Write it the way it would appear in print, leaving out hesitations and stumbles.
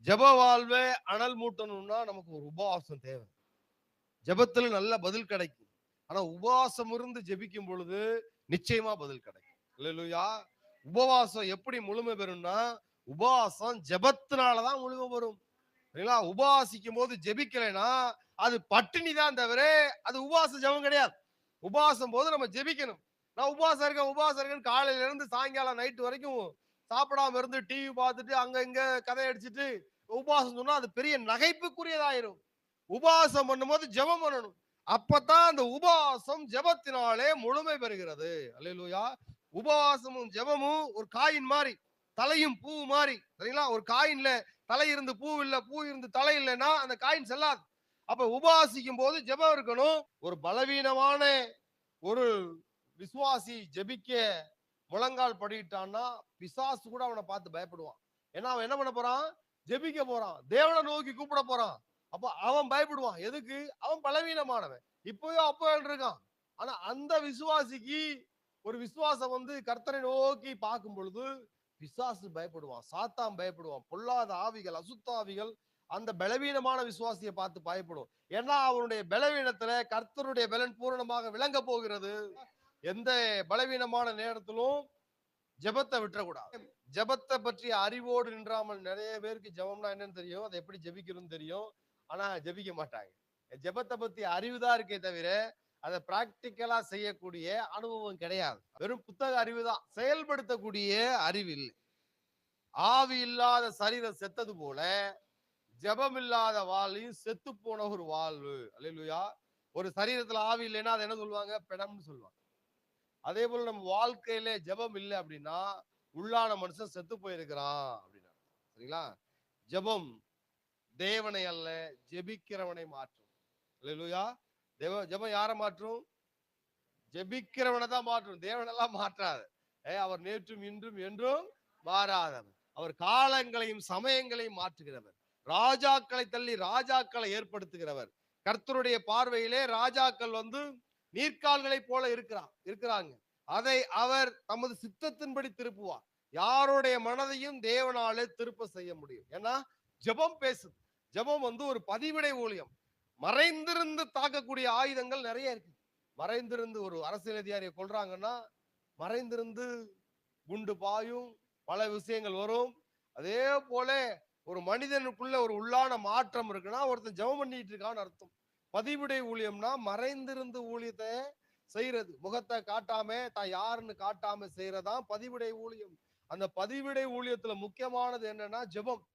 ஜெப வாழ்வே அனல் மூட்டணும்னா நமக்கு ஒரு உபவாசம் தேவை. ஜெபத்துல நல்ல பதில் கிடைக்கும். ஆனா உபவாசம் இருந்து ஜெபிக்கும் பொழுது நிச்சயமா பதில் கிடைக்கும். அல்லேலூயா. உபவாசம் எப்படி முழுமை பெறும்னா, உபவாசம் ஜெபத்தினால தான் முழுமை பெறும். சரிங்களா? உபவாசிக்கும் போது ஜெபிக்கலைன்னா, அது பட்டினி தான் தவிர, அது உபவாச ஜெபம் கிடையாது. உபவாசம் போது நம்ம ஜெபிக்கணும். நான் உபவாசம் இருக்கேன், உபவாசம் இருக்கேன்னு காலையில இருந்து சாயங்காலம் நைட் வரைக்கும் சாப்பிடாம இருந்து டிவி பார்த்துட்டு அங்க இங்க கதை அடிச்சுட்டு உபவாசம் சொன்னா அது பெரிய நகைப்புக்குரியதாயிரும். உபவாசம் பண்ணும்போது ஜெபம் பண்ணணும். அப்பதான் அந்த உபவாசம் ஜெபத்தினாலே முழுமை பெறுகிறது. அல்லேலூயா. உபவாசமும் ஜெபமும் ஒரு காயின் மாரி. தலையும் பூ மாரி. சரிங்களா? ஒரு காயின்ல தலை இருந்து பூ இல்ல, பூ இருந்து தலை இல்லன்னா அந்த காயின் செல்லாது. அப்ப உபவாசிக்கும் போது ஜெபம் இருக்கணும். ஒரு பலவீனமான ஒரு விசுவாசி ஜெபிக்க முழங்கால் படியிட்டான்னா, பிசாசு கூட அவன பார்த்து பயப்படுவான். ஏன்னா அவன் என்ன பண்ண போறான்? ஜெபிக்க போறான். தேவனை நோக்கி கூப்பிட போறான். அப்ப அவன் பயப்படுவான். எதுக்கு? அவன் பலவீனமானவன். இப்பயும் அப்போன்னு இருக்கான். ஆனா அந்த விசுவாசிக்கு ஒரு விசுவாசம் வந்து கர்த்தரை நோக்கி பார்க்கும் பொழுது பிசாசு பயப்படுவான். சாத்தான் பயப்படுவான். பொல்லாத ஆவிகள், அசுத்த ஆவிகள் அந்த பலவீனமான விசுவாசியை பார்த்து பயப்படும். ஏன்னா அவனுடைய பலவீனத்துல கர்த்தருடைய பலன் பூரணமாக விளங்க போகிறது. எந்த பலவீனமான நேரத்திலும் ஜெபத்தை விட்டுறக்கூடாது. ஜெபத்தை பற்றிய அறிவோடு நின்றாமல் நிறைய பேருக்கு ஜெபம்னா என்னன்னு தெரியும், அதை எப்படி ஜெபிக்கணும்னு தெரியும். ஆனா ஜெபிக்க மாட்டாங்க. ஜெபத்தை பத்தி அறிவுதான் இருக்கே தவிர அதை பிராக்டிக்கலா செய்யக்கூடிய அனுபவம் கிடையாது. வெறும் புத்தக அறிவு தான், செயல்படுத்தக்கூடிய அறிவு இல்லை. ஆவி இல்லாத சரீரம் செத்தது போல ஜெபம் இல்லாத வாழ்வையும் செத்து போன ஒரு வாழ்வு. அல்லேலூயா. ஒரு சரீரத்துல ஆவி இல்லைன்னா அதை என்ன சொல்லுவாங்க? பிணம்னு சொல்லுவாங்க. அதே போல நம்ம வாழ்க்கையில ஜெபம் இல்லை அப்படின்னா உள்ளான மனுஷன் செத்து போயிருக்கிறான் அப்படின்னு அர்த்தம். சரிங்களா? ஜெபம் தேவனை அல்ல ஜெபிக்கிறவனை மாற்றும். அல்லேலூயா. ஜெபம் யாரை மாற்றும்? ஜெபிக்கிறவனை தான் மாற்றும். தேவனெல்லாம் மாற்றாது. அவர் நேற்றும் இன்றும் என்றும் மாறாதவர். அவர் காலங்களையும் சமயங்களையும் மாற்றுகிறவர். ராஜாக்களை தள்ளி ராஜாக்களை ஏற்படுத்துகிறவர். கர்த்தருடைய பார்வையிலே ராஜாக்கள் வந்து நீர்க்கால்களை போல இருக்கிறாங்க. அதை அவர் தமது சித்தத்தின்படி திருப்புவார். யாருடைய மனதையும் தேவனாலே திருப்ப செய்ய முடியும். ஏன்னா ஜெபம் பேசுது. ஜெபம் வந்து ஒரு பதிவிடை ஊழியம். மறைந்திருந்து தாக்கக்கூடிய ஆயுதங்கள் நிறைய இருக்கு. மறைந்திருந்து ஒரு அரசியல் அதிகாரியை கொல்றாங்கன்னா மறைந்திருந்து குண்டு பாயும், பல விஷயங்கள் வரும். அதே போல ஒரு மனிதனுக்குள்ள ஒரு உள்ளான மாற்றம் இருக்குன்னா ஒருத்தன் ஜெபம் பண்ணிட்டு இருக்கான்னு அர்த்தம். பதிவிடை ஊழியம்னா மறைந்திருந்து ஊழியத்தை செய்யறது, முகத்தை காட்டாம தான் யாருன்னு காட்டாம செய்யறதான் பதிவிடை ஊழியம். அந்த பதிவிடை ஊழியத்துல முக்கியமானது என்னன்னா ஜெபம்.